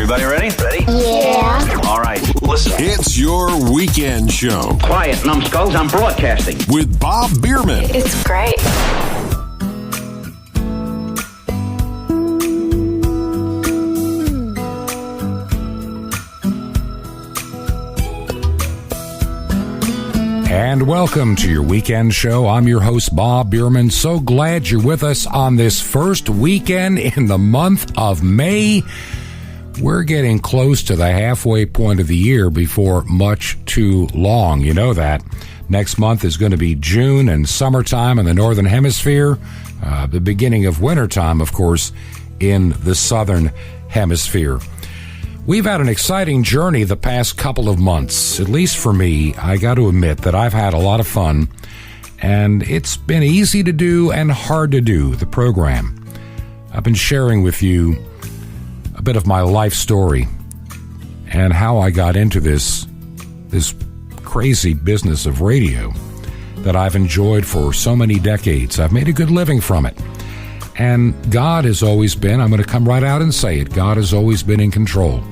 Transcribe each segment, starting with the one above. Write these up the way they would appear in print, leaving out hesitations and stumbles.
Everybody ready? Ready? Yeah. All right, listen. It's your weekend show. Quiet, numbskulls, I'm broadcasting. With Bob Biermann. It's great. And welcome to your weekend show. I'm your host, Bob Biermann. So glad you're with us on this first weekend in the month of May. We're getting close to the halfway point of the year before much too long. You know that. Next month is going to be June and summertime in the Northern Hemisphere. The beginning of wintertime, of course, in the Southern Hemisphere. We've had an exciting journey the past couple of months. At least for me, I got to admit that I've had a lot of fun, and it's been easy to do and hard to do, the program. I've been sharing with you a bit of my life story and how I got into this crazy business of radio that I've enjoyed for so many decades. I've made a good living from it. And God has always been, I'm going to come right out and say it, God has always been in control.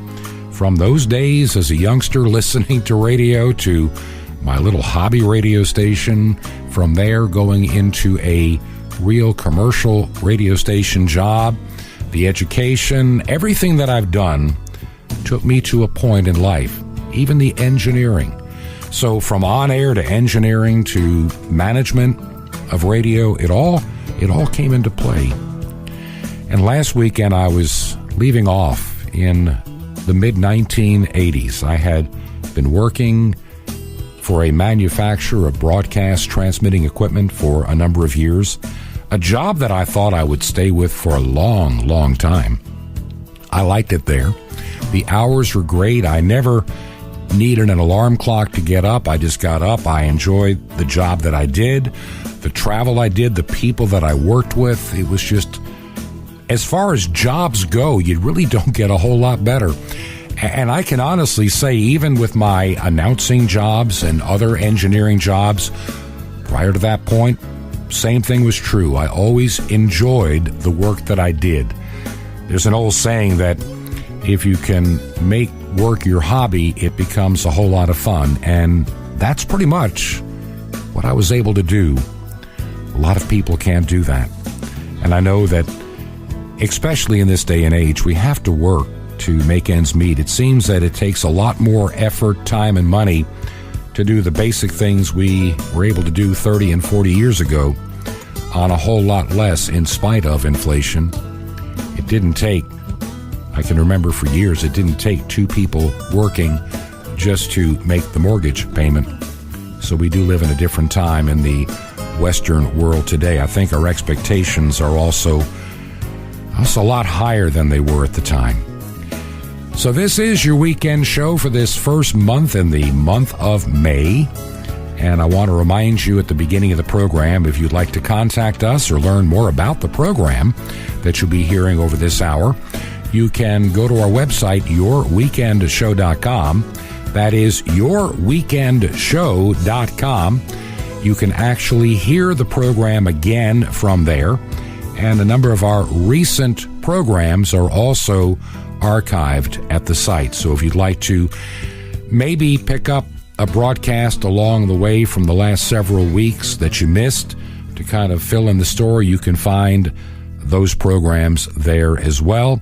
From those days as a youngster listening to radio to my little hobby radio station, from there going into a real commercial radio station job, the education, everything that I've done took me to a point in life, even the engineering. So from on-air to engineering to management of radio, it all came into play. And last weekend I was leaving off in the mid-1980s. I had been working for a manufacturer of broadcast transmitting equipment for a number of years, a job that I thought I would stay with for a long, long time. I liked it there. The hours were great. I never needed an alarm clock to get up. I just got up. I enjoyed the job that I did, the travel I did, the people that I worked with. It was just, as far as jobs go, you really don't get a whole lot better. And I can honestly say, even with my announcing jobs and other engineering jobs, prior to that point, same thing was true. I always enjoyed the work that I did. There's an old saying that if you can make work your hobby, it becomes a whole lot of fun. And that's pretty much what I was able to do. A lot of people can't do that. And I know that, especially in this day and age, we have to work to make ends meet. It seems that it takes a lot more effort, time, and money to do the basic things we were able to do 30 and 40 years ago on a whole lot less in spite of inflation. It didn't take, I can remember for years, it didn't take two people working just to make the mortgage payment. So we do live in a different time in the Western world today. I think our expectations are also a lot higher than they were at the time. So this is your weekend show for this first month in the month of May. And I want to remind you at the beginning of the program, if you'd like to contact us or learn more about the program that you'll be hearing over this hour, you can go to our website, yourweekendshow.com. That is yourweekendshow.com. You can actually hear the program again from there. And a number of our recent programs are also archived at the site. So if you'd like to maybe pick up a broadcast along the way from the last several weeks that you missed to kind of fill in the story, you can find those programs there as well.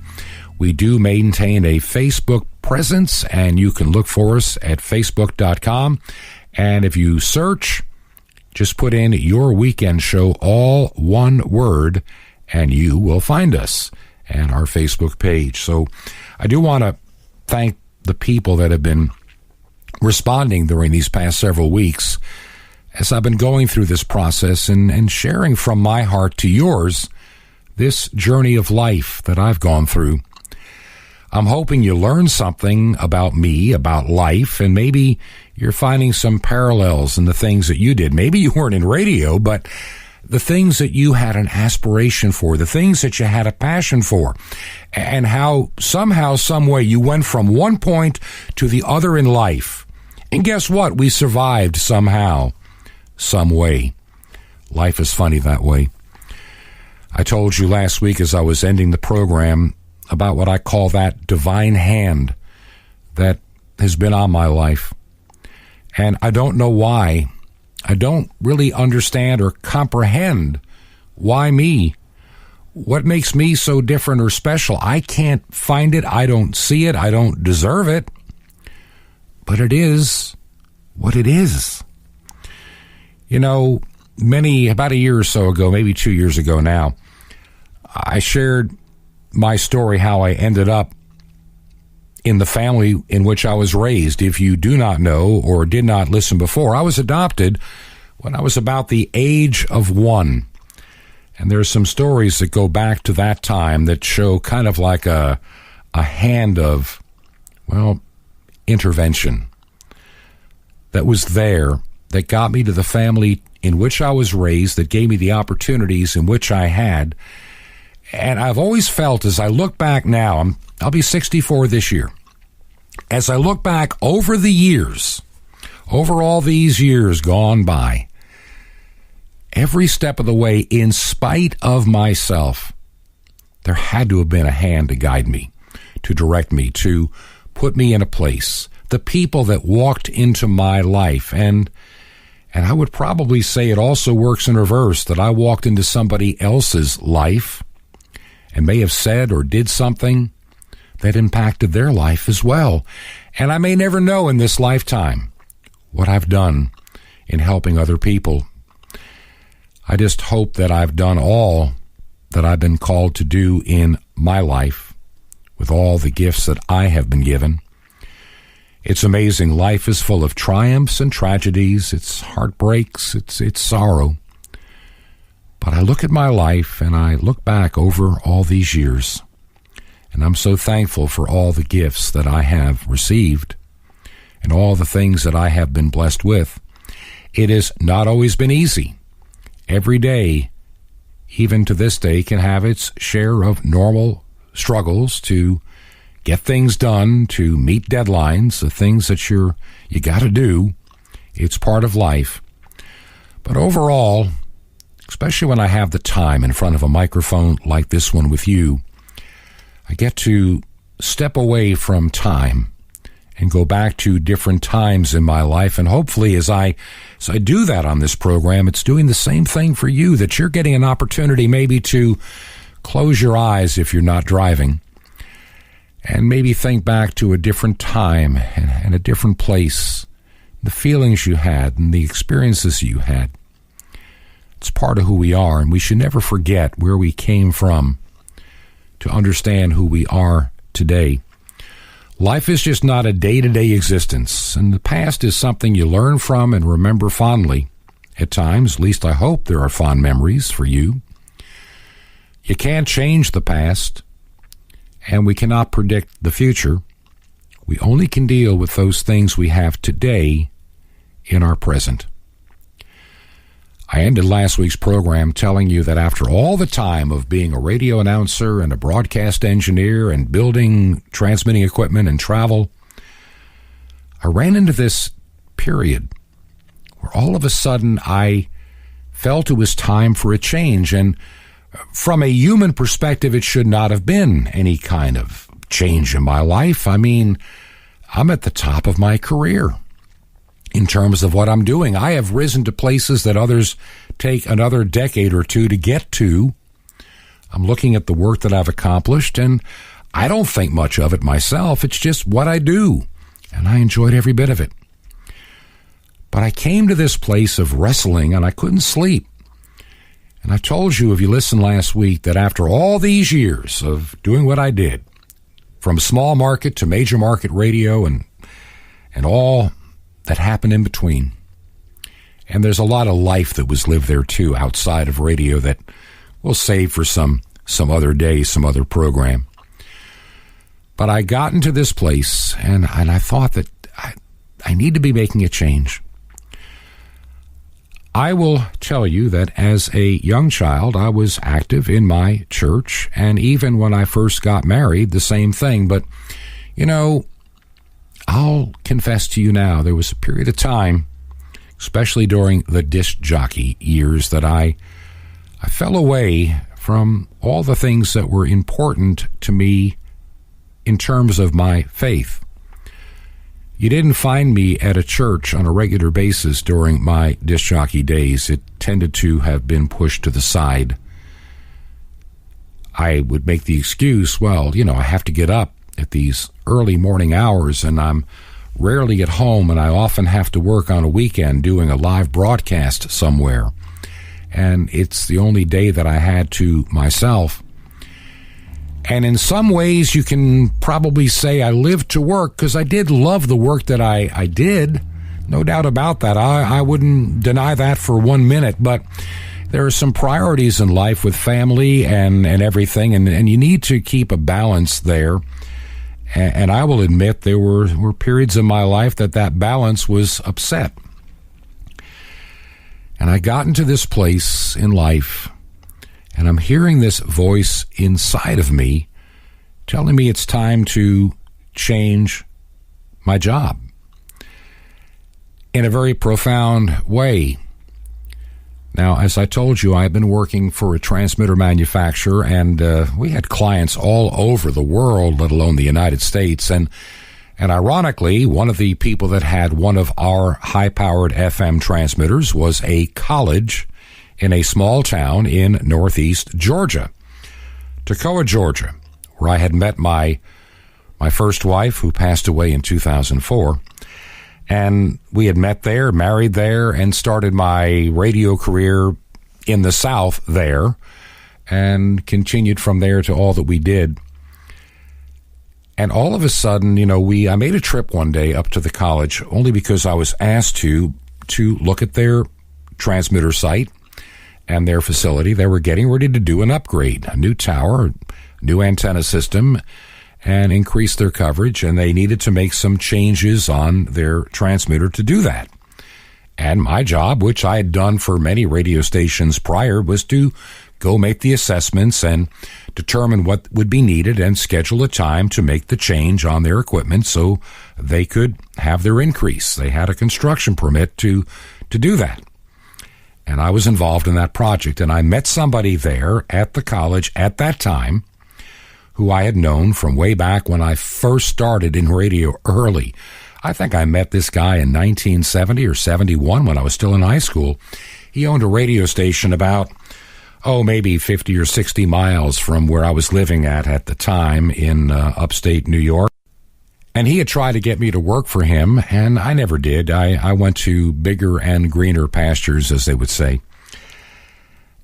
We do maintain a Facebook presence, and you can look for us at facebook.com. And if you search, just put in Your Weekend Show, all one word, and you will find us and our Facebook page. So I do want to thank the people that have been responding during these past several weeks as I've been going through this process and sharing from my heart to yours this journey of life that I've gone through. I'm hoping you learn something about me, about life, and maybe you're finding some parallels in the things that you did. Maybe you weren't in radio, but the things that you had an aspiration for, the things that you had a passion for, and how somehow, some way you went from one point to the other in life. And guess what? We survived somehow, some way. Life is funny that way. I told you last week as I was ending the program, about what I call that divine hand that has been on my life. And I don't know why. I don't really understand or comprehend why me. What makes me so different or special? I can't find it. I don't see it. I don't deserve it. But it is what it is. You know, about a year or so ago, maybe 2 years ago now, I shared my story, how I ended up in the family in which I was raised. If you do not know or did not listen before, I was adopted when I was about the age of 1. And there's some stories that go back to that time that show kind of like a hand of, intervention that was there, that got me to the family in which I was raised, that gave me the opportunities in which I had. And I've always felt, as I look back now, I'll be 64 this year. As I look back over the years, over all these years gone by, every step of the way, in spite of myself, there had to have been a hand to guide me, to direct me, to put me in a place. The people that walked into my life, and I would probably say it also works in reverse, that I walked into somebody else's life and may have said or did something that impacted their life as well. And I may never know in this lifetime what I've done in helping other people. I just hope that I've done all that I've been called to do in my life with all the gifts that I have been given. It's amazing. Life is full of triumphs and tragedies. It's heartbreaks. It's sorrow. But I look at my life and I look back over all these years, and I'm so thankful for all the gifts that I have received and all the things that I have been blessed with. It has not always been easy. Every day, even to this day, can have its share of normal struggles to get things done, to meet deadlines, the things that you got to do. It's part of life. But overall, especially when I have the time in front of a microphone like this one with you, I get to step away from time and go back to different times in my life. And hopefully as I do that on this program, it's doing the same thing for you, that you're getting an opportunity maybe to close your eyes if you're not driving and maybe think back to a different time and a different place, the feelings you had and the experiences you had. It's part of who we are, and we should never forget where we came from to understand who we are today. Life is just not a day-to-day existence, and the past is something you learn from and remember fondly. At times, at least I hope there are fond memories for you. You can't change the past, and we cannot predict the future. We only can deal with those things we have today in our present. I ended last week's program telling you that after all the time of being a radio announcer and a broadcast engineer and building transmitting equipment and travel, I ran into this period where all of a sudden I felt it was time for a change. And from a human perspective, it should not have been any kind of change in my life. I mean, I'm at the top of my career in terms of what I'm doing. I have risen to places that others take another decade or two to get to. I'm looking at the work that I've accomplished, and I don't think much of it myself. It's just what I do, and I enjoyed every bit of it. But I came to this place of wrestling, and I couldn't sleep. And I told you, if you listened last week, that after all these years of doing what I did, from small market to major market radio and all that happened in between. And there's a lot of life that was lived there, too, outside of radio that we'll save for some other day, some other program. But I got into this place, and I thought that I need to be making a change. I will tell you that as a young child, I was active in my church, and even when I first got married, the same thing. But, you know, I'll confess to you now, there was a period of time, especially during the disc jockey years, that I fell away from all the things that were important to me in terms of my faith. You didn't find me at a church on a regular basis during my disc jockey days. It tended to have been pushed to the side. I would make the excuse, well, I have to get up at these early morning hours, and I'm rarely at home, and I often have to work on a weekend doing a live broadcast somewhere. And it's the only day that I had to myself. And in some ways, you can probably say I lived to work, because I did love the work that I did. No doubt about that. I wouldn't deny that for 1 minute. But there are some priorities in life with family and everything, and you need to keep a balance there. And I will admit there were periods in my life that balance was upset. And I got into this place in life, and I'm hearing this voice inside of me telling me it's time to change my job in a very profound way. Now, as I told you, I've been working for a transmitter manufacturer, and we had clients all over the world, let alone the United States. And ironically, one of the people that had one of our high-powered FM transmitters was a college in a small town in northeast Georgia, Toccoa, Georgia, where I had met my first wife, who passed away in 2004. And we had met there, married there, and started my radio career in the South there, and continued from there to all that we did. And all of a sudden, I made a trip one day up to the college only because I was asked to look at their transmitter site and their facility. They were getting ready to do an upgrade, a new tower, new antenna system, and increase their coverage, and they needed to make some changes on their transmitter to do that. And my job, which I had done for many radio stations prior, was to go make the assessments and determine what would be needed and schedule a time to make the change on their equipment so they could have their increase. They had a construction permit to do that. And I was involved in that project, and I met somebody there at the college at that time who I had known from way back when I first started in radio early. I think I met this guy in 1970 or 71 when I was still in high school. He owned a radio station about, maybe 50 or 60 miles from where I was living at the time in upstate New York. And he had tried to get me to work for him, and I never did. I went to bigger and greener pastures, as they would say.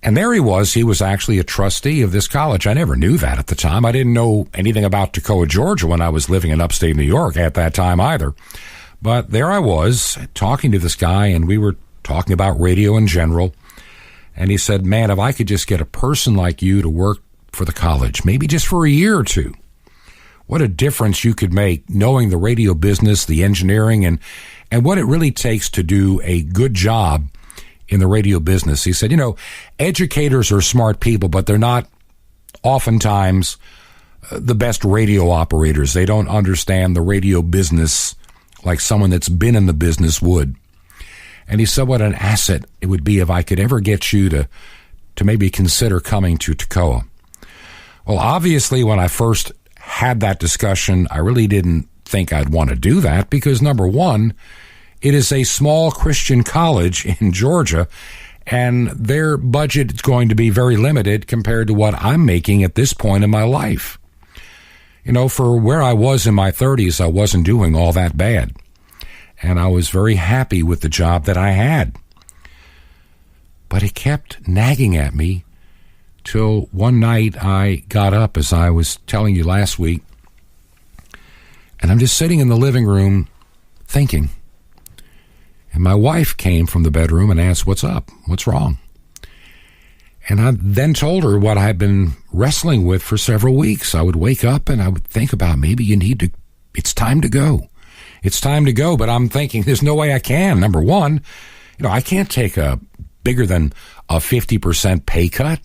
And there he was actually a trustee of this college. I never knew that at the time. I didn't know anything about Toccoa, Georgia when I was living in upstate New York at that time either. But there I was talking to this guy, and we were talking about radio in general. And he said, man, if I could just get a person like you to work for the college, maybe just for a year or two, what a difference you could make knowing the radio business, the engineering, and what it really takes to do a good job in the radio business. He said, educators are smart people, but they're not oftentimes the best radio operators. They don't understand the radio business like someone that's been in the business would. And he said what an asset it would be if I could ever get you to maybe consider coming to Toccoa. Well, obviously, when I first had that discussion, I really didn't think I'd want to do that because, number one, it is a small Christian college in Georgia, and their budget is going to be very limited compared to what I'm making at this point in my life. For where I was in my 30s, I wasn't doing all that bad, and I was very happy with the job that I had. But it kept nagging at me till one night I got up, as I was telling you last week, and I'm just sitting in the living room thinking. And my wife came from the bedroom and asked, what's up? What's wrong? And I then told her what I'd been wrestling with for several weeks. I would wake up and I would think about maybe it's time to go. It's time to go, but I'm thinking there's no way I can. Number one, I can't take a bigger than a 50% pay cut.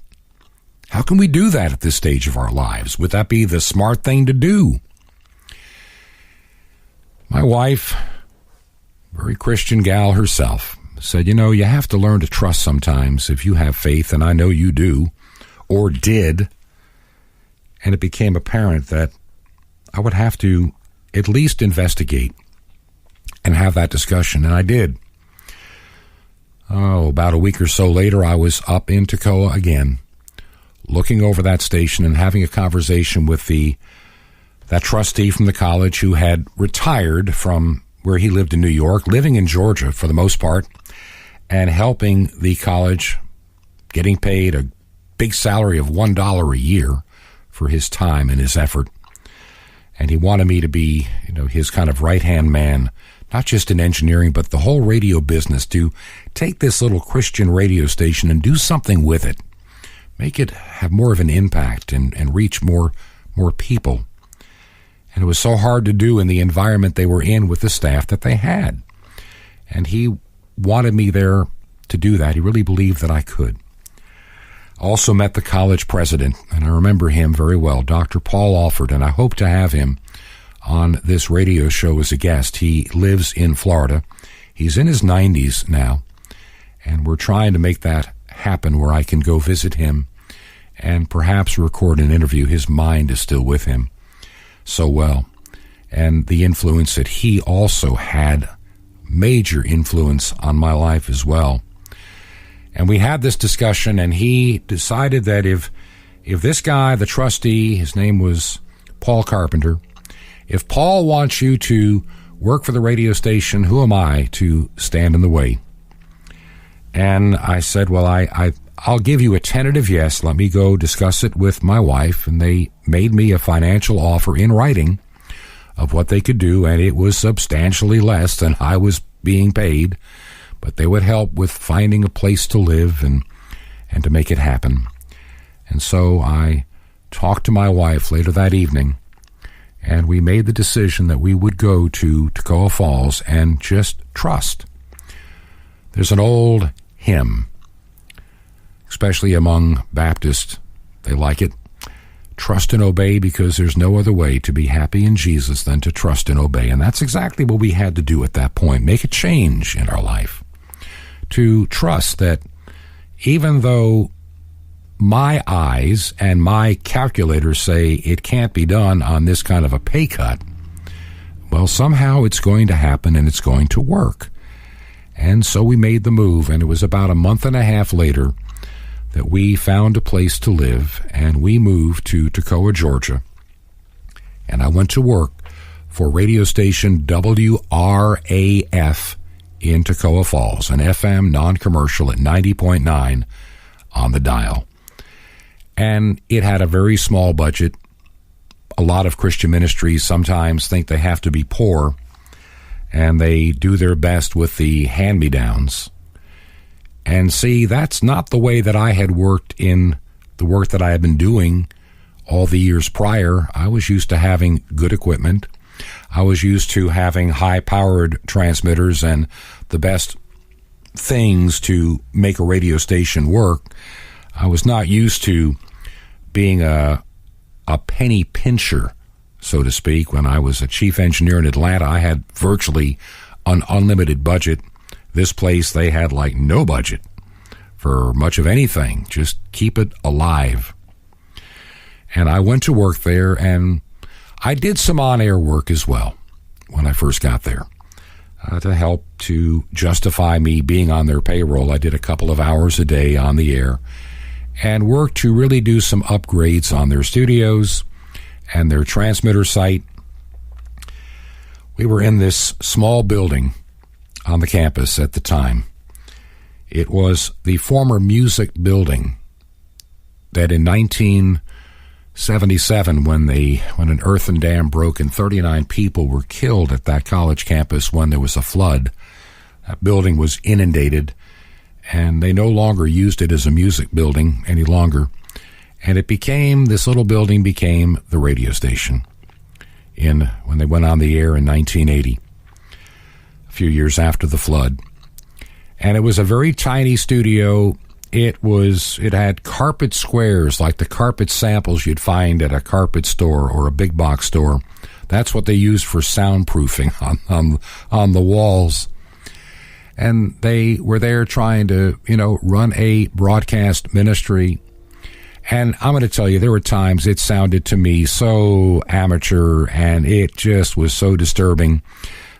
How can we do that at this stage of our lives? Would that be the smart thing to do? My wife, very Christian gal herself, said, you have to learn to trust sometimes if you have faith, and I know you do, or did, and it became apparent that I would have to at least investigate and have that discussion, and I did. About a week or so later, I was up in Toccoa again, looking over that station and having a conversation with that trustee from the college who had retired from where he lived in New York, living in Georgia for the most part, and helping the college, getting paid a big salary of $1 a year for his time and his effort. And he wanted me to be, his kind of right-hand man, not just in engineering, but the whole radio business, to take this little Christian radio station and do something with it. Make it have more of an impact and reach more people. And it was so hard to do in the environment they were in with the staff that they had. And he wanted me there to do that. He really believed that I could. Also met the college president, and I remember him very well, Dr. Paul Alford, and I hope to have him on this radio show as a guest. He lives in Florida. He's in his 90s now, and we're trying to make that happen where I can go visit him and perhaps record an interview. His mind is still with him so well, and the influence that he also had, major influence on my life as well. And we had this discussion, and he decided that if this guy, the trustee, his name was Paul Carpenter, if Paul wants you to work for the radio station, who am I to stand in the way? And I said, well, I'll give you a tentative yes. Let me go discuss it with my wife. And they made me a financial offer in writing of what they could do, and it was substantially less than I was being paid. But they would help with finding a place to live and to make it happen. And so I talked to my wife later that evening, and we made the decision that we would go to Toccoa Falls and just trust. There's an old hymn, especially among Baptists, they like it. Trust and obey, because there's no other way to be happy in Jesus than to trust and obey. And that's exactly what we had to do at that point, make a change in our life. To trust that even though my eyes and my calculators say it can't be done on this kind of a pay cut, well, somehow it's going to happen and it's going to work. And so we made the move, and it was about a month and a half later that we found a place to live, and we moved to Toccoa, Georgia. And I went to work for radio station WRAF in Toccoa Falls, an FM non-commercial at 90.9 on the dial. And it had a very small budget. A lot of Christian ministries sometimes think they have to be poor, and they do their best with the hand-me-downs. And see, that's not the way that I had worked in the work that I had been doing all the years prior. I was used to having good equipment. I was used to having high-powered transmitters and the best things to make a radio station work. I was not used to being a penny pincher, so to speak. When I was a chief engineer in Atlanta, I had virtually an unlimited budget. This place, they had like no budget for much of anything. Just keep it alive. And I went to work there, and I did some on-air work as well when I first got there. To help to justify me being on their payroll, I did a couple of hours a day on the air and worked to really do some upgrades on their studios and their transmitter site. We were in this small building on the campus at the time. It was the former music building that in 1977, when an earthen dam broke and 39 people were killed at that college campus when there was a flood, that building was inundated, and they no longer used it as a music building any longer. And this little building became the radio station when they went on the air in 1980. A few years after the flood. And it was a very tiny studio. It had carpet squares, like the carpet samples you'd find at a carpet store or a big box store. That's what they used for soundproofing on the walls. And they were there trying to, run a broadcast ministry. And I'm going to tell you, there were times it sounded to me so amateur, and it just was so disturbing.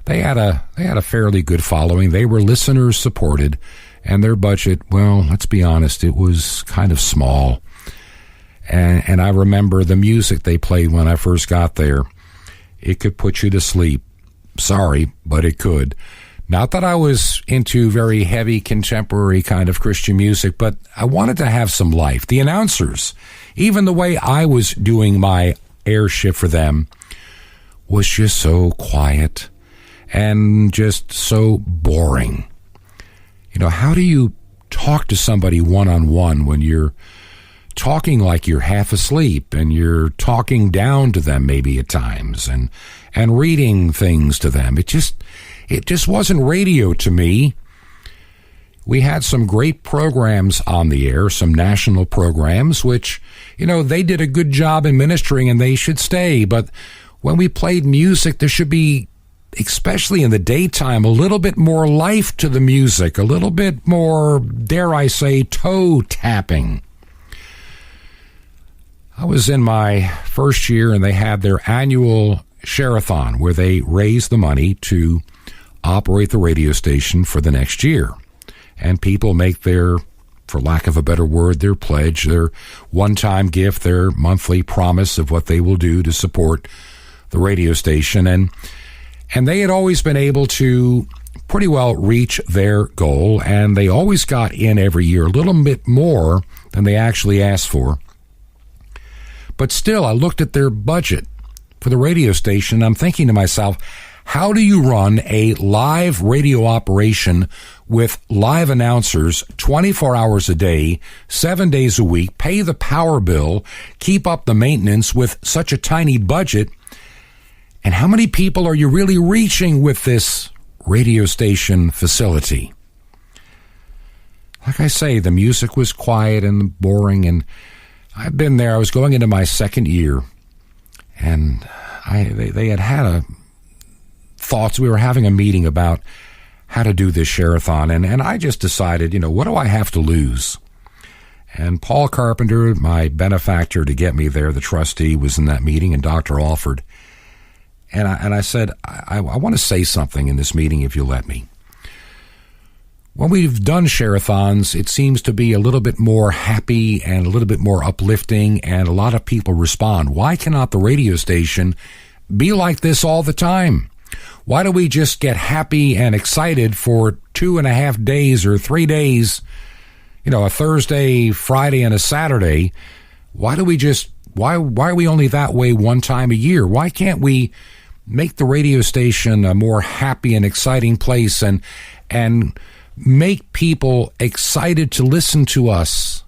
They had a fairly good following. They were listeners supported, and their budget, well, let's be honest, it was kind of small. And I remember the music they played when I first got there. It could put you to sleep. Sorry, but it could. Not that I was into very heavy contemporary kind of Christian music, but I wanted to have some life. The announcers, even the way I was doing my air shift for them, was just so quiet and just so boring. You know, how do you talk to somebody one-on-one when you're talking like you're half asleep, and you're talking down to them maybe at times, and reading things to them? It just wasn't radio to me. We had some great programs on the air, some national programs, which, you know, they did a good job in ministering and they should stay. But when we played music, there should be, especially in the daytime, a little bit more life to the music, a little bit more, dare I say, toe tapping. I was in my first year, and they had their annual share-a-thon where they raised the money to operate the radio station for the next year. And people make their, for lack of a better word, their pledge, their one-time gift, their monthly promise of what they will do to support the radio station. And they had always been able to pretty well reach their goal, and they always got in every year a little bit more than they actually asked for. But still, I looked at their budget for the radio station, and I'm thinking to myself, how do you run a live radio operation with live announcers 24 hours a day, 7 days a week, pay the power bill, keep up the maintenance with such a tiny budget? And how many people are you really reaching with this radio station facility? Like I say, the music was quiet and boring, and I've been there. I was going into my second year, and they had thoughts. We were having a meeting about how to do this share-a-thon, and I just decided, you know, what do I have to lose? And Paul Carpenter, my benefactor to get me there, the trustee, was in that meeting, and Dr. Alford. And I said, I want to say something in this meeting if you'll let me. When we've done share-a-thons, it seems to be a little bit more happy and a little bit more uplifting, and a lot of people respond. Why cannot the radio station be like this all the time? Why do we just get happy and excited for 2.5 days or 3 days, you know, a Thursday, Friday, and a Saturday? Why are we only that way one time a year? Why can't we make the radio station a more happy and exciting place, and make people excited to listen to us?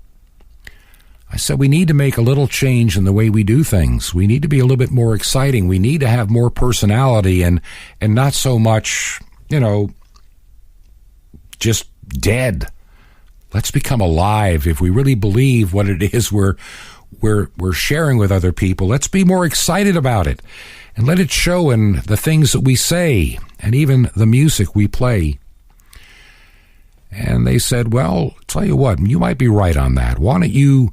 I said we need to make a little change in the way we do things. We need to be a little bit more exciting. We need to have more personality and not so much, you know, just dead. Let's become alive. If we really believe what it is we're sharing with other people, let's be more excited about it and let it show in the things that we say and even the music we play. And they said, well, tell you what, you might be right on that. Why don't you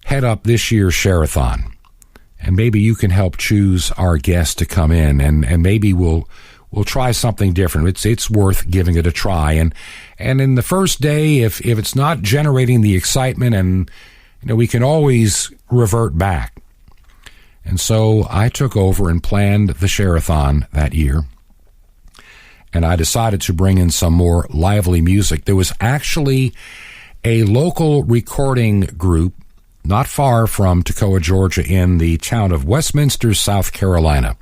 head up this year's share-a-thon, and maybe you can help choose our guests to come in, and maybe we'll try something different. It's worth giving it a try. And in the first day, if it's not generating the excitement, and you know, we can always revert back. And so I took over and planned the share-a-thon that year. And I decided to bring in some more lively music. There was actually a local recording group not far from Toccoa, Georgia, in the town of Westminster, South Carolina.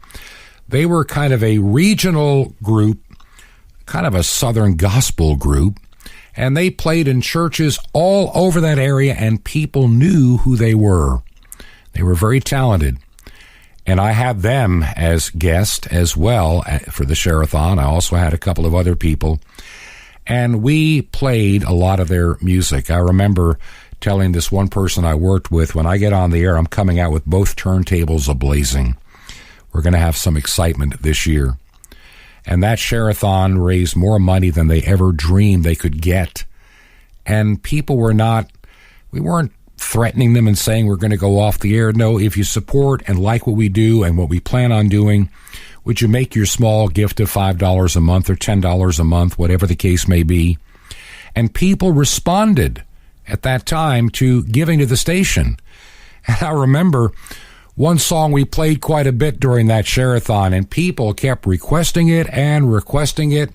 They were kind of a regional group, kind of a southern gospel group, and they played in churches all over that area, and people knew who they were. They were very talented. And I had them as guests as well for the share-a-thon. I also had a couple of other people. And we played a lot of their music. I remember telling this one person I worked with, when I get on the air, I'm coming out with both turntables ablazing. We're going to have some excitement this year. And that share-a-thon raised more money than they ever dreamed they could get. And people we weren't threatening them and saying we're going to go off the air. No, if you support and like what we do and what we plan on doing, would you make your small gift of $5 a month or $10 a month, whatever the case may be? And people responded at that time to giving to the station. And I remember one song we played quite a bit during that share-a-thon, and people kept requesting it and requesting it.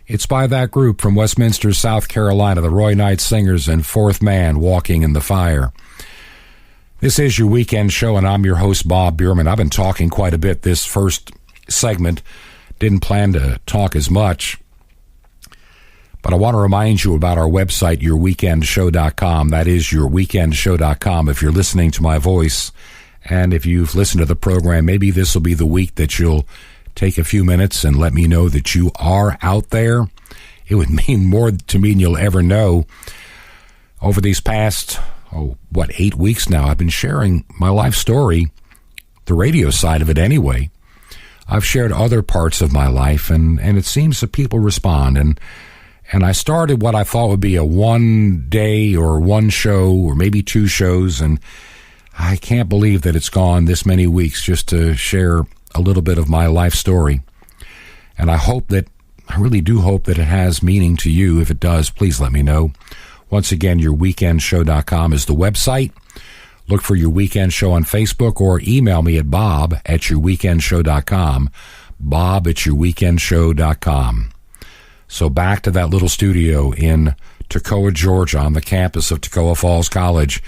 It's by that group from Westminster, South Carolina, the Roy Knight Singers and Fourth Man, Walking in the Fire. This is your weekend show, and I'm your host, Bob Biermann. I've been talking quite a bit this first segment. Didn't plan to talk as much, but I want to remind you about our website, yourweekendshow.com. That is yourweekendshow.com. If you're listening to my voice, and if you've listened to the program, maybe this will be the week that you'll take a few minutes and let me know that you are out there. It would mean more to me than you'll ever know. Over these past, 8 weeks now, I've been sharing my life story, the radio side of it anyway. I've shared other parts of my life, and it seems that people respond. And I started what I thought would be a one day or one show or maybe two shows, and I can't believe that it's gone this many weeks just to share a little bit of my life story. And I really do hope that it has meaning to you. If it does, please let me know. Once again, yourweekendshow.com is the website. Look for Your Weekend Show on Facebook or email me at bob@yourweekendshow.com, bob@yourweekendshow.com. So back to that little studio in Toccoa, Georgia, on the campus of Toccoa Falls College,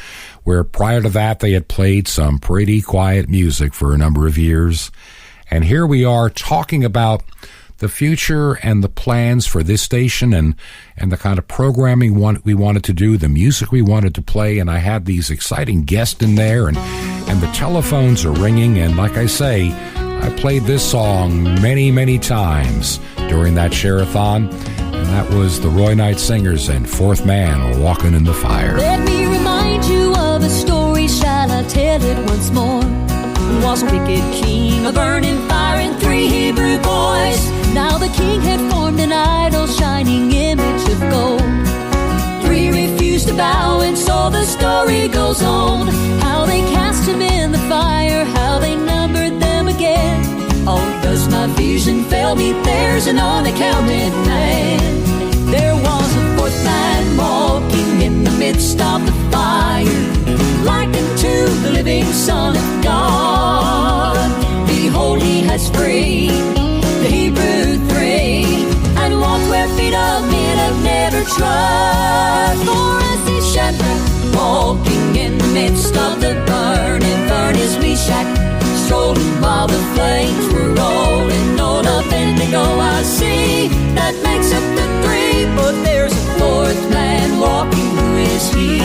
where prior to that they had played some pretty quiet music for a number of years. And here we are talking about the future and the plans for this station and the kind of programming we wanted to do, the music we wanted to play. And I had these exciting guests in there, and the telephones are ringing. And like I say, I played this song many, many times during that share-a-thon. And that was the Roy Knight Singers and Fourth Man, Walking in the Fire. Let me remind you of a story, shall I tell it once more? Was wicked king, a burning fire, and 3 Hebrew boys. Now the king had formed an idol, shining image of gold. 3 refused to bow, and so the story goes on. How they cast him in the fire, how they numbered them again. Oh, does my vision fail me? There's an unaccounted man. There was a 4th man walking in the midst of the fire, likened to the living Son of God. Behold, he has freed the Hebrew 3, and walked where feet of men have never trod. For as he Shadrach, walking in the midst of the burning furnace, Meshach, strolling while the flames were rolling on up indigo. I see that makes up the 3, but there's a 4th man walking. Who is he?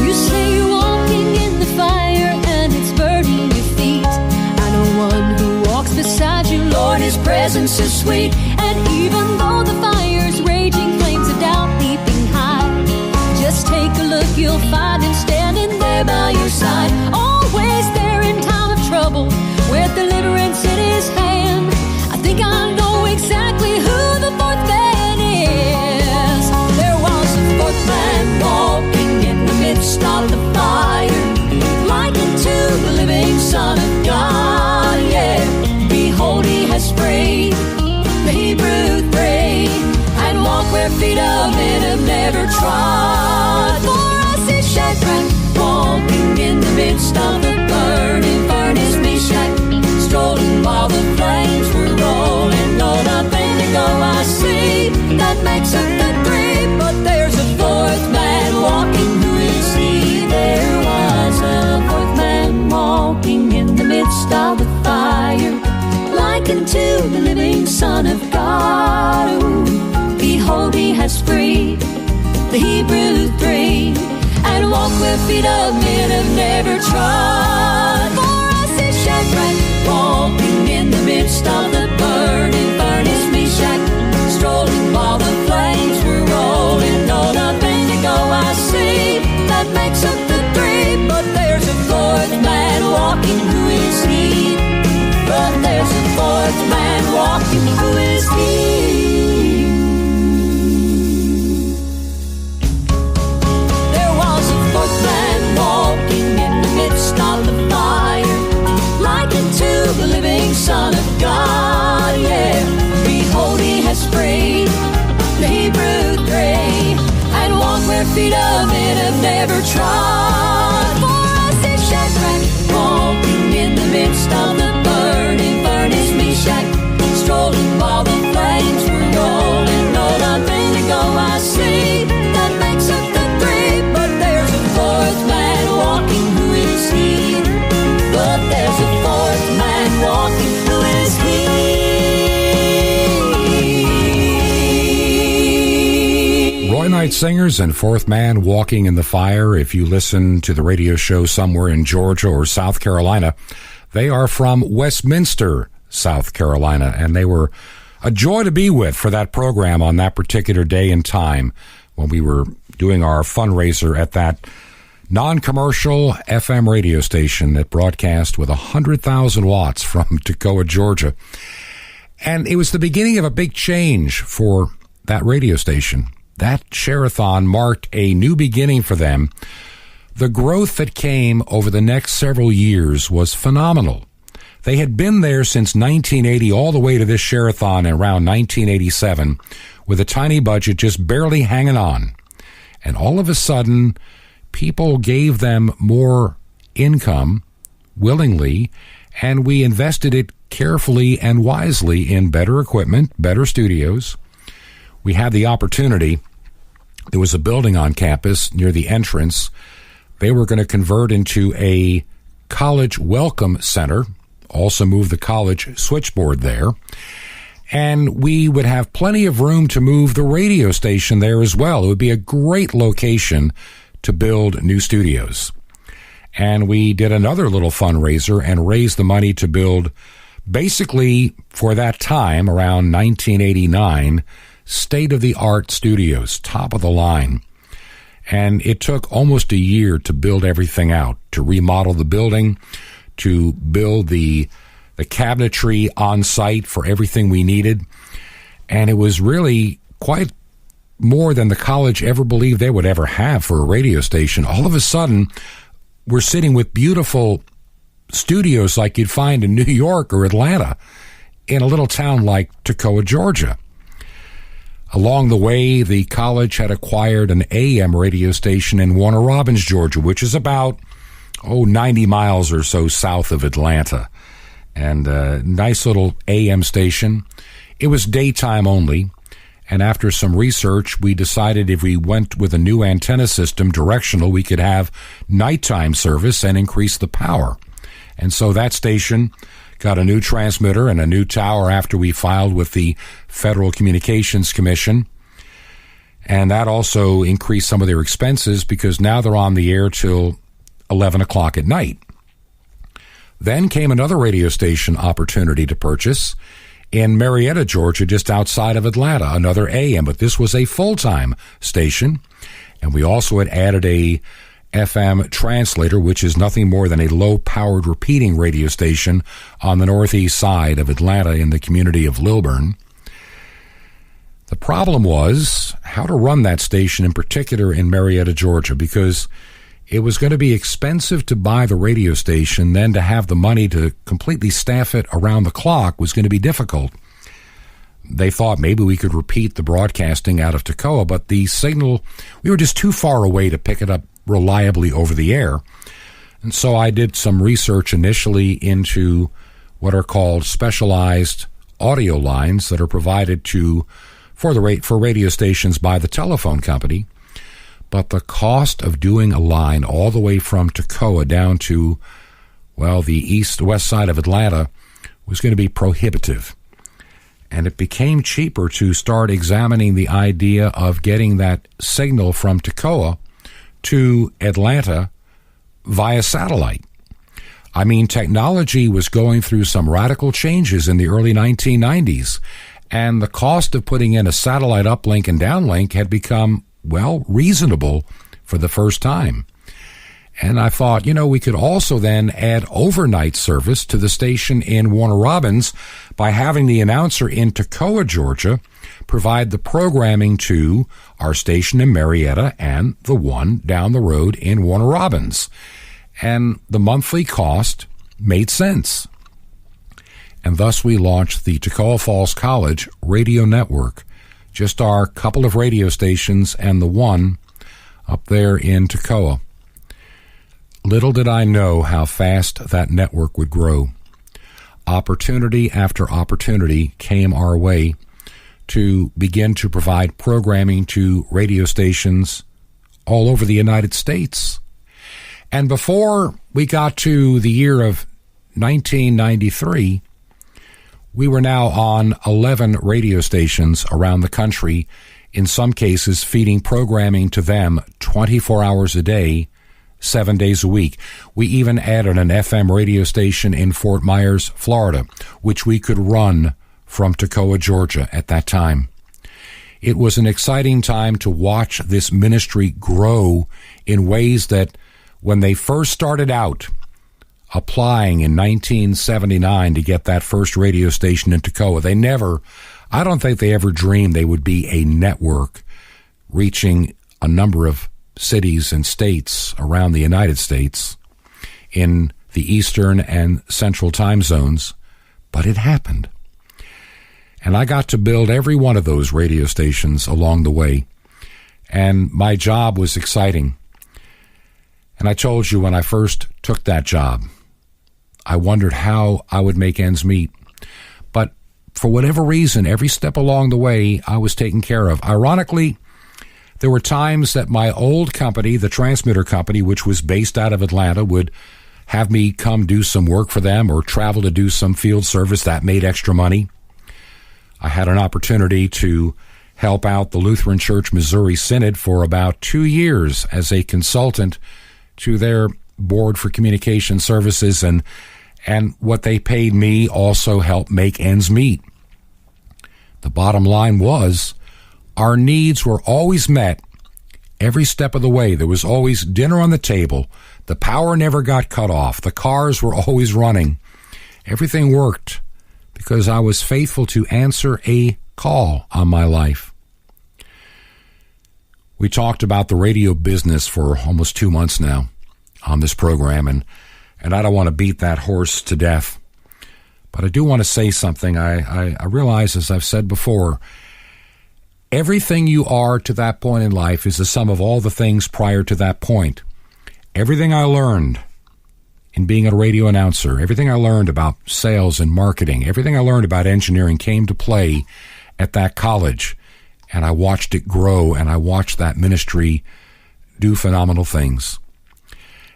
You say you're walking in the fire and it's burning your feet. I know one who walks beside you, Lord, his presence is sweet. And even though the fire's raging, flames of doubt leaping high, just take a look, you'll find him standing there by your side. Always there in time of trouble, with deliverance in his hand. I think I know exactly who the 4th man is. There was a 4th man walking in the midst of the fire, likened to the living Son of God. Yeah, behold, he has freed the Hebrew 3, and walk where feet of men have never trod. For I see Shadrach walking in the midst of the burning furnace, Meshach, strolling while the flames were rolling on up indigo. I see that makes up the 3, but there's a 4th man walking. Who is he? There was a 4th man walking in the midst of the fire, likened to the living Son of God. Ooh, behold, he has freed the Hebrew 3, and walk where feet of men have never trod. For I see Shadrach walking in the midst of the burning furnace, Meshach, strolling while the flames were rolling on up indigo. I see that makes up the 3, but there's a 4th ever trod. For us it's Shadrach, walking in the midst of the burning furnace, Meshach, strolling while the flames were rolling. No, I'm finna go, I see, that makes up the three. But there's a fourth man walking, who is he? But there's a fourth man walking, who is he? Roy Knight Singers and Fourth Man Walking in the Fire. If you listen to the radio show somewhere in Georgia or South Carolina, they are from Westminster, South Carolina, and they were a joy to be with for that program on that particular day and time when we were doing our fundraiser at that non-commercial FM radio station that broadcast with 100,000 watts from Toccoa, Georgia. And it was the beginning of a big change for that radio station. That share-a-thon marked a new beginning for them. The growth that came over the next several years was phenomenal. They had been there since 1980 all the way to this share-a-thon in around 1987 with a tiny budget just barely hanging on. And all of a sudden, people gave them more income willingly, and we invested it carefully and wisely in better equipment, better studios. We had the opportunity. There was a building on campus near the entrance. They were going to convert into a college welcome center, also move the college switchboard there. And we would have plenty of room to move the radio station there as well. It would be a great location to build new studios. And we did another little fundraiser and raised the money to build, basically for that time, around 1989, state-of-the-art studios, top of the line. And it took almost a year to build everything out, to remodel the building, to build the cabinetry on site for everything we needed. And it was really quite more than the college ever believed they would ever have for a radio station. All of a sudden, we're sitting with beautiful studios like you'd find in New York or Atlanta in a little town like Toccoa, Georgia. Along the way, the college had acquired an AM radio station in Warner Robins, Georgia, which is about, 90 miles or so south of Atlanta. And a nice little AM station. It was daytime only. And after some research, we decided if we went with a new antenna system, directional, we could have nighttime service and increase the power. And so that station got a new transmitter and a new tower after we filed with the Federal Communications Commission. And that also increased some of their expenses because now they're on the air till 11 o'clock at night. Then came another radio station opportunity to purchase in Marietta, Georgia, just outside of Atlanta, another AM, but this was a full-time station. And we also had added a FM translator, which is nothing more than a low-powered repeating radio station on the northeast side of Atlanta in the community of Lilburn. The problem was how to run that station, in particular in Marietta, Georgia, because it was going to be expensive to buy the radio station, then to have the money to completely staff it around the clock was going to be difficult. They thought maybe we could repeat the broadcasting out of Toccoa, but the signal, we were just too far away to pick it up reliably over the air. And so I did some research initially into what are called specialized audio lines that are provided for radio stations by the telephone company. But the cost of doing a line all the way from Toccoa down to, the west side of Atlanta was going to be prohibitive. And it became cheaper to start examining the idea of getting that signal from Toccoa to Atlanta via satellite. I mean, technology was going through some radical changes in the early 1990s, and the cost of putting in a satellite uplink and downlink had become, reasonable for the first time. And I thought, we could also then add overnight service to the station in Warner Robins by having the announcer in Toccoa, Georgia, provide the programming to our station in Marietta and the one down the road in Warner Robins. And the monthly cost made sense. And thus we launched the Toccoa Falls College Radio Network, just our couple of radio stations and the one up there in Toccoa. Little did I know how fast that network would grow. Opportunity after opportunity came our way to begin to provide programming to radio stations all over the United States. And before we got to the year of 1993, we were now on 11 radio stations around the country, in some cases feeding programming to them 24 hours a day, 7 days a week. We even added an FM radio station in Fort Myers, Florida, which we could run from Toccoa, Georgia at that time. It was an exciting time to watch this ministry grow in ways that when they first started out applying in 1979 to get that first radio station in Toccoa, I don't think they ever dreamed they would be a network reaching a number of cities and states around the United States in the Eastern and Central time zones, but it happened. And I got to build every one of those radio stations along the way, and my job was exciting. And I told you when I first took that job, I wondered how I would make ends meet. But for whatever reason, every step along the way, I was taken care of. Ironically, there were times that my old company, the transmitter company, which was based out of Atlanta, would have me come do some work for them or travel to do some field service that made extra money. I had an opportunity to help out the Lutheran Church Missouri Synod for about 2 years as a consultant to their Board for Communication Services, and what they paid me also helped make ends meet. The bottom line was, our needs were always met every step of the way. There was always dinner on the table. The power never got cut off. The cars were always running. Everything worked because I was faithful to answer a call on my life. We talked about the radio business for almost 2 months now on this program, and I don't want to beat that horse to death. But I do want to say something. I realize, as I've said before, everything you are to that point in life is the sum of all the things prior to that point. Everything I learned in being a radio announcer, everything I learned about sales and marketing, everything I learned about engineering came to play at that college. And I watched it grow, and I watched that ministry do phenomenal things.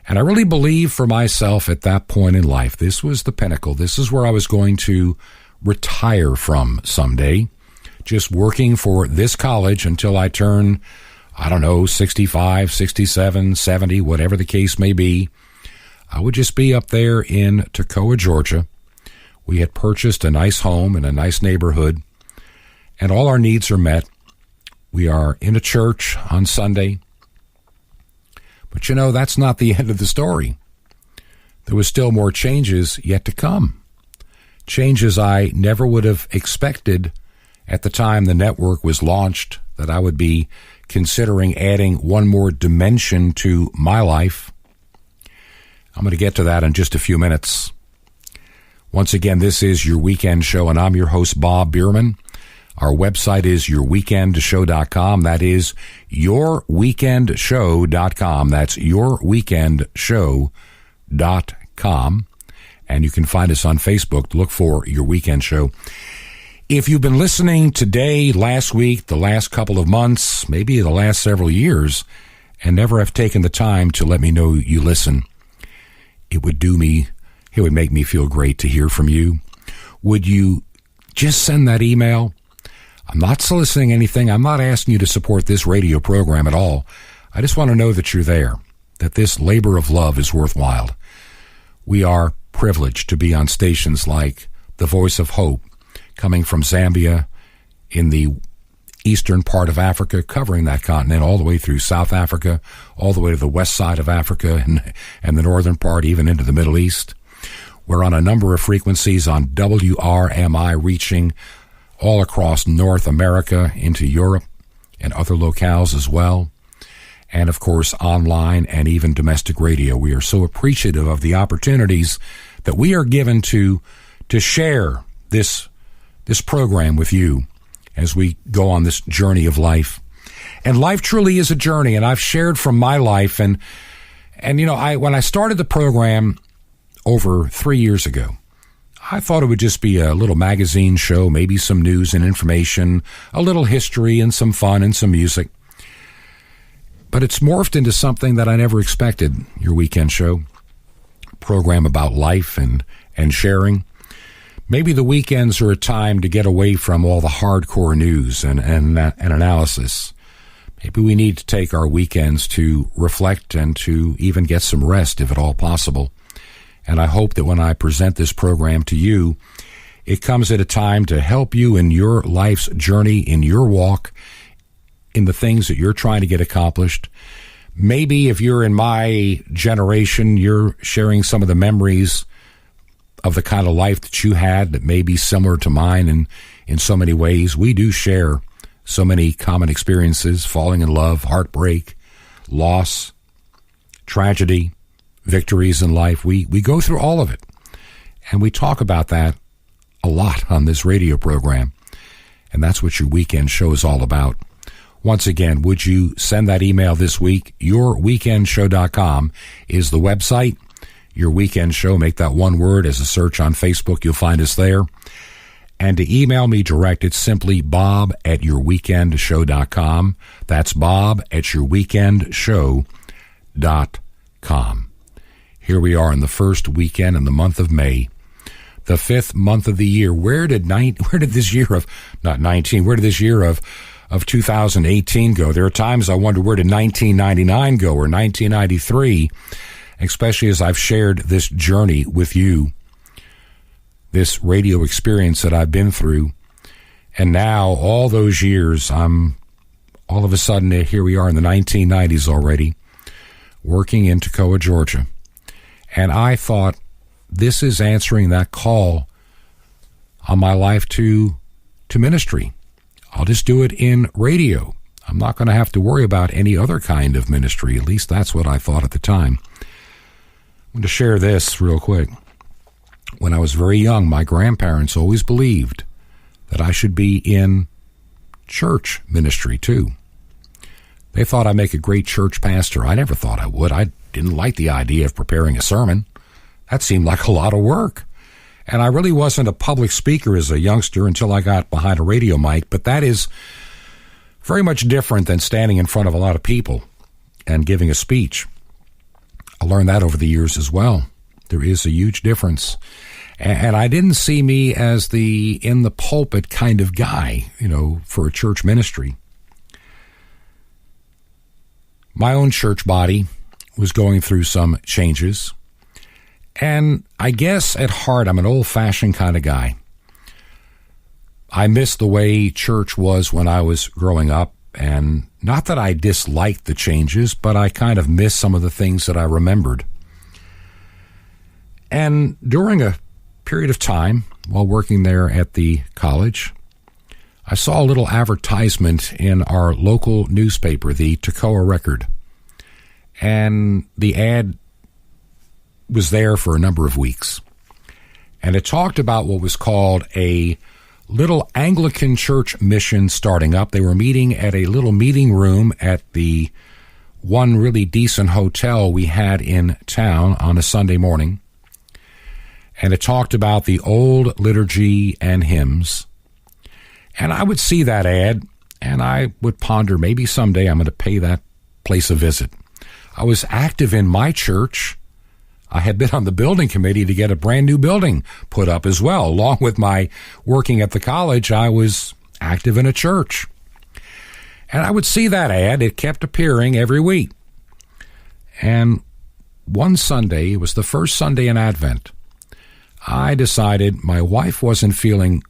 And I really believed for myself at that point in life, this was the pinnacle. This is where I was going to retire from someday, just working for this college until I turn, 65, 67, 70, whatever the case may be. I would just be up there in Toccoa, Georgia. We had purchased a nice home in a nice neighborhood, and all our needs are met. We are in a church on Sunday. But that's not the end of the story. There was still more changes yet to come. Changes I never would have expected at the time the network was launched, that I would be considering adding one more dimension to my life. I'm going to get to that in just a few minutes. Once again, this is Your Weekend Show, and I'm your host, Bob Biermann. Our website is yourweekendshow.com. That is yourweekendshow.com. That's yourweekendshow.com. And you can find us on Facebook. Look for Your Weekend Show. If you've been listening today, last week, the last couple of months, maybe the last several years, and never have taken the time to let me know you listen, it would make me feel great to hear from you. Would you just send that email? I'm not soliciting anything. I'm not asking you to support this radio program at all. I just want to know that you're there, that this labor of love is worthwhile. We are privileged to be on stations like The Voice of Hope, coming from Zambia in the eastern part of Africa, covering that continent all the way through South Africa, all the way to the west side of Africa and the northern part, even into the Middle East. We're on a number of frequencies on WRMI, reaching all across North America, into Europe and other locales as well. And, of course, online and even domestic radio. We are so appreciative of the opportunities that we are given to share this program with you as we go on this journey of life. And life truly is a journey, and I've shared from my life. And when I started the program over 3 years ago, I thought it would just be a little magazine show, maybe some news and information, a little history and some fun and some music. But it's morphed into something that I never expected, your weekend show. Program about life and sharing. Maybe the weekends are a time to get away from all the hardcore news and analysis. Maybe we need to take our weekends to reflect and to even get some rest, if at all possible. And I hope that when I present this program to you, it comes at a time to help you in your life's journey, in your walk, in the things that you're trying to get accomplished. Maybe if you're in my generation, you're sharing some of the memories of the kind of life that you had that may be similar to mine in so many ways. We do share so many common experiences: falling in love, heartbreak, loss, tragedy, victories in life. We go through all of it, and we talk about that a lot on this radio program, and that's what your weekend show is all about. Once again, would you send that email this week? yourweekendshow.com is the website. Your Weekend Show, make that one word as a search on Facebook. You'll find us there. And to email me direct, it's simply bob@yourweekendshow.com. That's bob@yourweekendshow.com. Here we are in the first weekend in the month of May, the 5th month of the year. Where did this year of 2018 go? There are times I wonder, where did 1999 go, or 1993, especially as I've shared this journey with you, this radio experience that I've been through. And now, all those years, all of a sudden, here we are in the 1990s already, working in Toccoa, Georgia. And I thought, this is answering that call on my life to ministry. I'll just do it in radio. I'm not going to have to worry about any other kind of ministry. At least that's what I thought at the time. I'm going to share this real quick. When I was very young, my grandparents always believed that I should be in church ministry too. They thought I'd make a great church pastor. I never thought I would. I didn't like the idea of preparing a sermon. That seemed like a lot of work. And I really wasn't a public speaker as a youngster until I got behind a radio mic, but that is very much different than standing in front of a lot of people and giving a speech. I learned that over the years as well. There is a huge difference. And I didn't see me as the in the pulpit kind of guy, for a church ministry. My own church body was going through some changes. And I guess at heart, I'm an old-fashioned kind of guy. I miss the way church was when I was growing up. And not that I disliked the changes, but I kind of miss some of the things that I remembered. And during a period of time, while working there at the college, I saw a little advertisement in our local newspaper, the Toccoa Record. And the ad was there for a number of weeks. And it talked about what was called a little Anglican church mission starting up. They were meeting at a little meeting room at the one really decent hotel we had in town on a Sunday morning. And it talked about the old liturgy and hymns. And I would see that ad, and I would ponder, maybe someday I'm going to pay that place a visit. I was active in my church. I had been on the building committee to get a brand new building put up as well. Along with my working at the college, I was active in a church. And I would see that ad. It kept appearing every week. And one Sunday, it was the first Sunday in Advent, I decided my wife wasn't feeling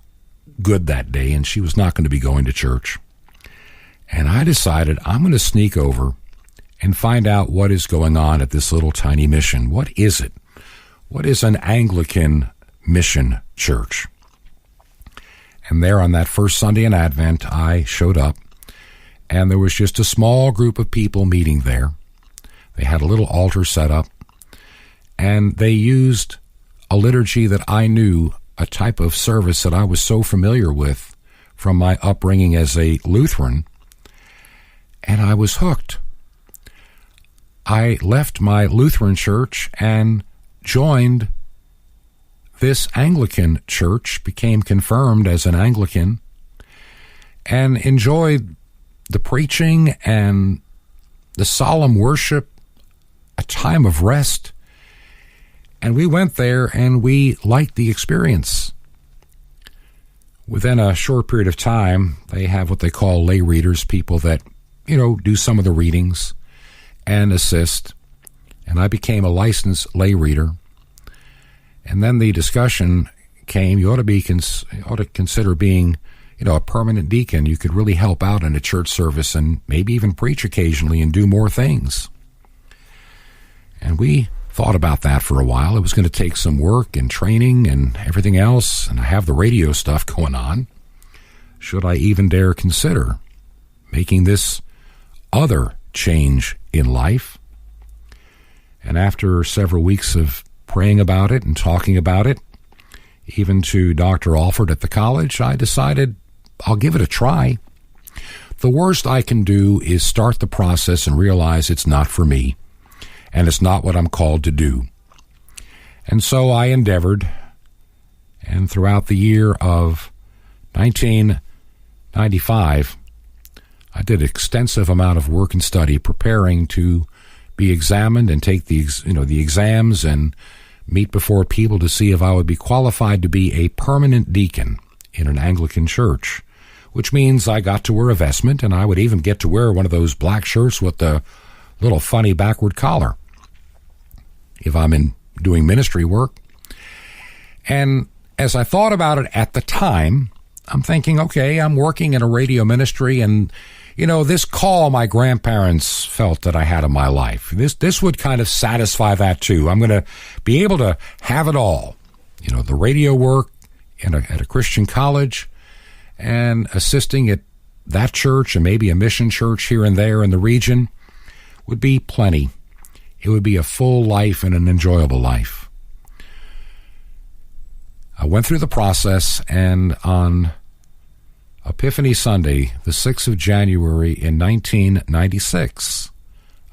good that day, and she was not going to be going to church. And I decided I'm going to sneak over and find out what is going on at this little tiny mission. What is it? What is an Anglican mission church? And there on that first Sunday in Advent, I showed up, and there was just a small group of people meeting there. They had a little altar set up, and they used a liturgy that I knew, a type of service that I was so familiar with from my upbringing as a Lutheran. and I was hooked. I left my Lutheran church and joined this Anglican church, became confirmed as an Anglican, and enjoyed the preaching and the solemn worship, a time of rest. And we went there and we liked the experience. Within a short period of time, they have what they call lay readers, people that, do some of the readings and assist. And I became a licensed lay reader. And then the discussion came, you ought to consider being, a permanent deacon. You could really help out in a church service and maybe even preach occasionally and do more things. And we thought about that for a while. It was going to take some work and training and everything else, and I have the radio stuff going on. Should I even dare consider making this other change in life? And after several weeks of praying about it and talking about it, even to Dr. Alford at the college, I decided I'll give it a try. The worst I can do is start the process and realize it's not for me, and it's not what I'm called to do. And so I endeavored, and throughout the year of 1995, I did an extensive amount of work and study preparing to be examined and take the exams and meet before people to see if I would be qualified to be a permanent deacon in an Anglican church, which means I got to wear a vestment, and I would even get to wear one of those black shirts with the little funny backward collar if I'm doing ministry work. And as I thought about it at the time, I'm thinking, okay, I'm working in a radio ministry, and this call my grandparents felt that I had in my life, this would kind of satisfy that too. I'm going to be able to have it all, the radio work at a Christian college and assisting at that church and maybe a mission church here and there in the region would be plenty. It would be a full life and an enjoyable life. I went through the process, and on Epiphany Sunday, the 6th of January in 1996,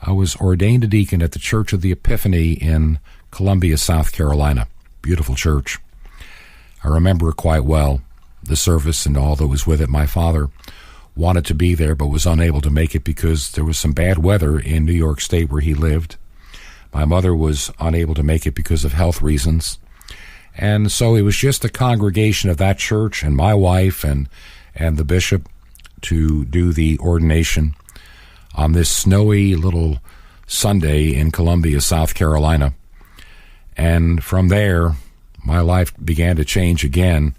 I was ordained a deacon at the Church of the Epiphany in Columbia, South Carolina. Beautiful church. I remember it quite well, the service and all that was with it. My father wanted to be there but was unable to make it because there was some bad weather in New York State where he lived. My mother was unable to make it because of health reasons. And so it was just the congregation of that church and my wife and the bishop to do the ordination on this snowy little Sunday in Columbia, South Carolina. And from there, my life began to change again,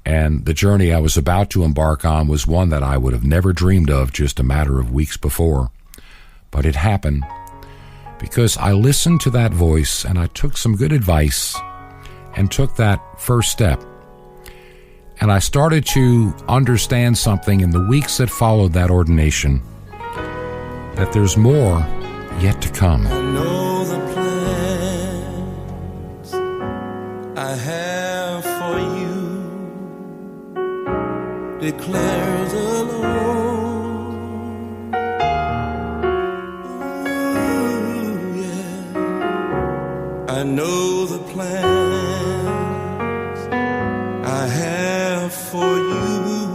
and the journey I was about to embark on was one that I would have never dreamed of just a matter of weeks before. But it happened because I listened to that voice, and I took some good advice and took that first step. And I started to understand something in the weeks that followed that ordination, that there's more yet to come. I know the plans I have for you, declares the Lord. Ooh, yeah. I know the plans I have for you,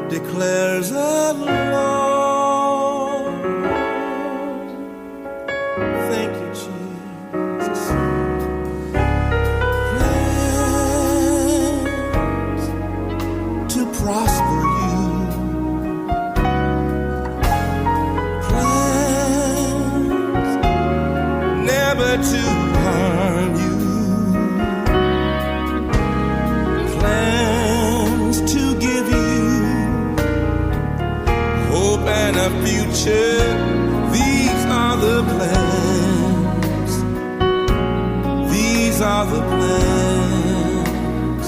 declares the Lord. Thank you, Jesus. Plans to prosper you, plans never to harm you, plans to give you hope and a future. These are the plans. These are the plans.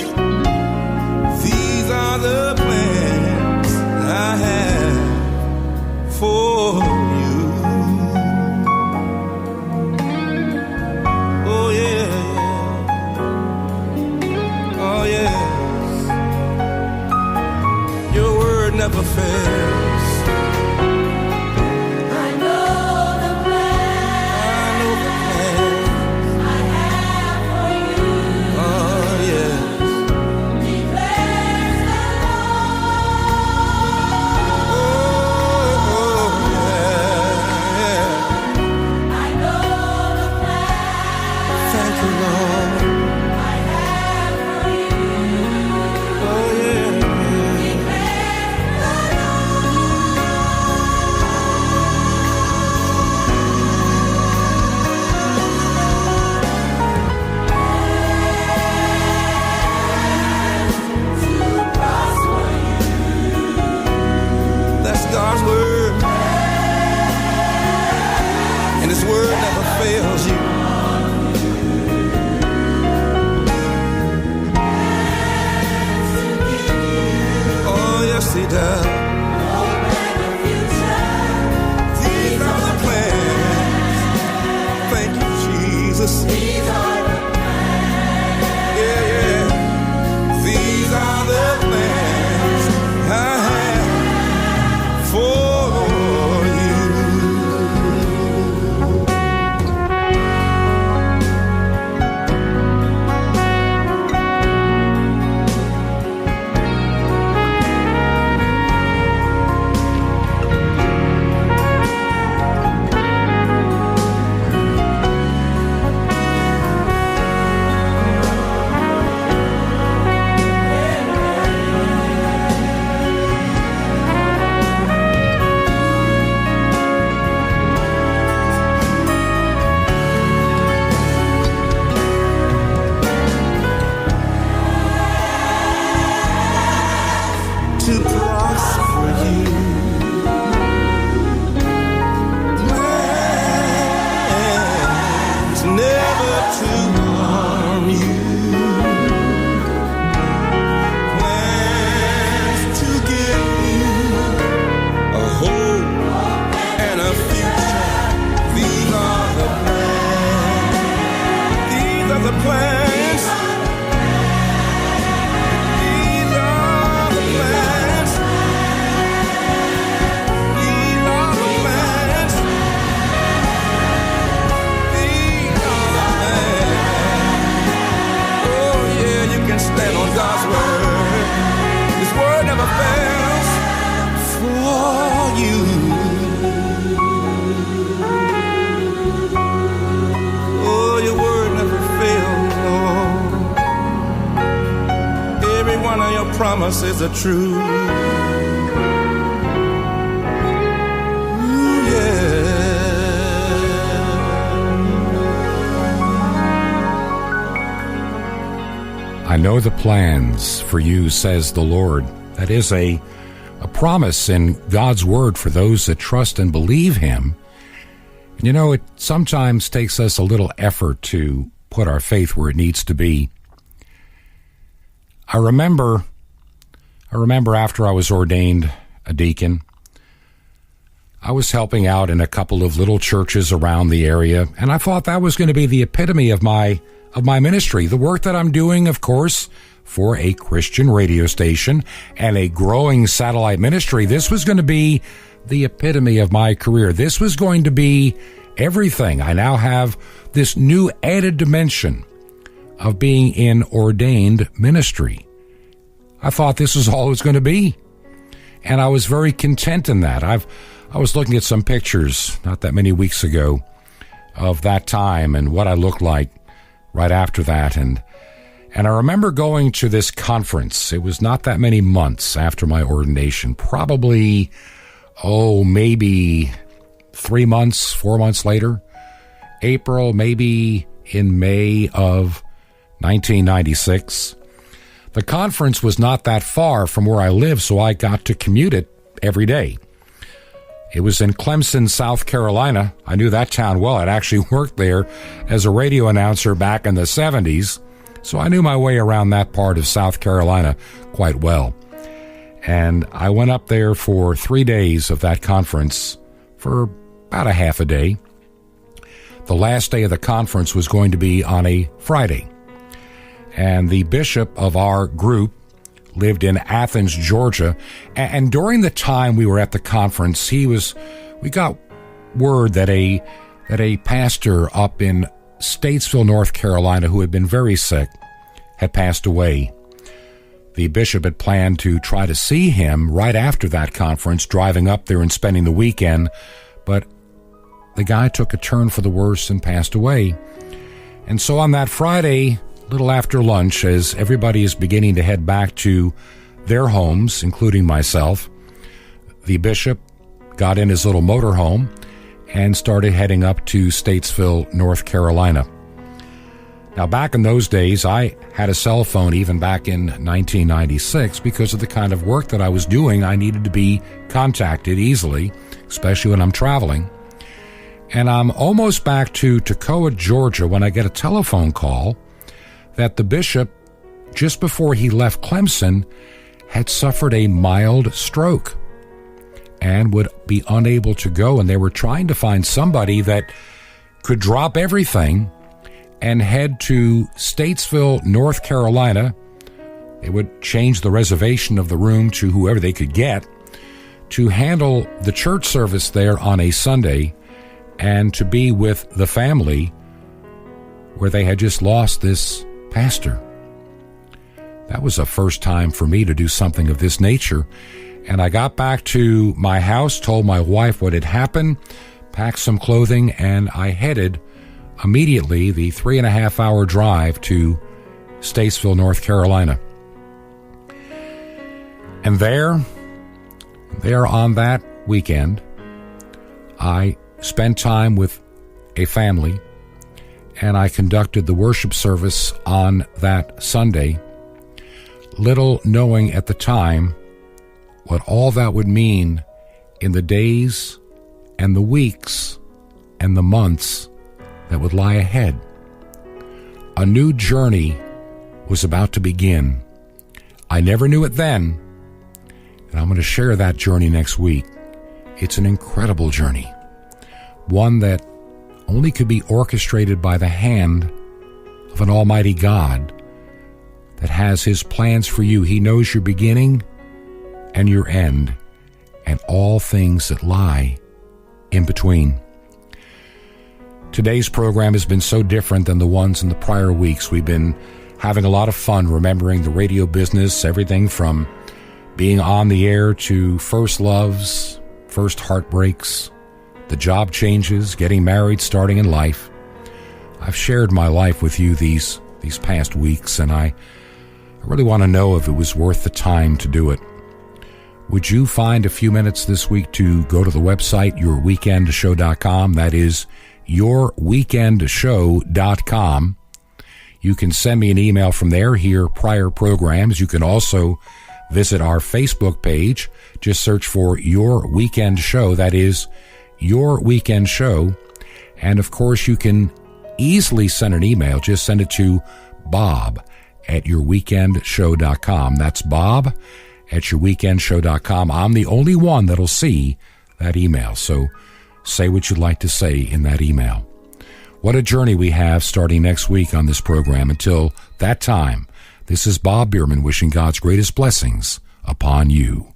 These are the plans I have for you. Oh yeah, yeah. Oh yes. Your word never fails. he does. These are the plans. Thank you, Jesus. These are the plans. Yeah, yeah. These are the plans I have for to prosper you, plans never to harm you, plans to give you a hope and a future. These are the plans. These are the plans. Stand on God's word. His word never fails for you. Oh, your word never fails, Lord. Every one of your promises are true. Ooh, yeah. I know the plans for you, says the Lord. That is a promise in God's word for those that trust and believe him. You know, it sometimes takes us a little effort to put our faith where it needs to be. I remember after I was ordained a deacon, I was helping out in a couple of little churches around the area, and I thought that was going to be the epitome of my ministry, the work that I'm doing, of course, for a Christian radio station and a growing satellite ministry. This was going to be the epitome of my career. This was going to be everything. I now have this new added dimension of being in ordained ministry. I thought this was all it was going to be, and I was very content in that. I was looking at some pictures not that many weeks ago of that time and what I looked like right after that, and I remember going to this conference. It was not that many months after my ordination, probably, maybe 3 months, 4 months later, April, maybe in May of 1996. The conference was not that far from where I live, so I got to commute it every day. It was in Clemson, South Carolina. I knew that town well. I'd actually worked there as a radio announcer back in the 70s, so I knew my way around that part of South Carolina quite well. And I went up there for 3 days of that conference for about a half a day. The last day of the conference was going to be on a Friday. And the bishop of our group lived in Athens, Georgia, and during the time we were at the conference, we got word that a pastor up in Statesville, North Carolina, who had been very sick, had passed away. The bishop had planned to try to see him right after that conference, driving up there and spending the weekend, but the guy took a turn for the worse and passed away. And so on that Friday, little after lunch, as everybody is beginning to head back to their homes, including myself, the bishop got in his little motorhome and started heading up to Statesville, North Carolina. Now, back in those days, I had a cell phone even back in 1996 because of the kind of work that I was doing. I needed to be contacted easily, especially when I'm traveling. And I'm almost back to Toccoa, Georgia, when I get a telephone call that the bishop, just before he left Clemson, had suffered a mild stroke and would be unable to go. And they were trying to find somebody that could drop everything and head to Statesville, North Carolina. They would change the reservation of the room to whoever they could get to handle the church service there on a Sunday and to be with the family where they had just lost this pastor. That was a first time for me to do something of this nature. And I got back to my house, told my wife what had happened, packed some clothing, and I headed immediately the 3.5-hour drive to Statesville, North Carolina. And there on that weekend, I spent time with a family, and I conducted the worship service on that Sunday, little knowing at the time what all that would mean in the days and the weeks and the months that would lie ahead. A new journey was about to begin. I never knew it then, and I'm going to share that journey next week. It's an incredible journey, one that only could be orchestrated by the hand of an almighty God that has his plans for you. He knows your beginning and your end and all things that lie in between. Today's program has been so different than the ones in the prior weeks. We've been having a lot of fun remembering the radio business, everything from being on the air to first loves, first heartbreaks, the job changes, getting married, starting in life. I've shared my life with you these past weeks, and I really want to know if it was worth the time to do it. Would you find a few minutes this week to go to the website, yourweekendshow.com? That is yourweekendshow.com. You can send me an email from there, hear prior programs. You can also visit our Facebook page. Just search for Your Weekend Show. That is Your Weekend Show. And of course, you can easily send an email. Just send it to bob@yourweekendshow.com. That's bob@yourweekendshow.com. I'm the only one that'll see that email. So say what you'd like to say in that email. What a journey we have starting next week on this program. Until that time, this is Bob Biermann wishing God's greatest blessings upon you.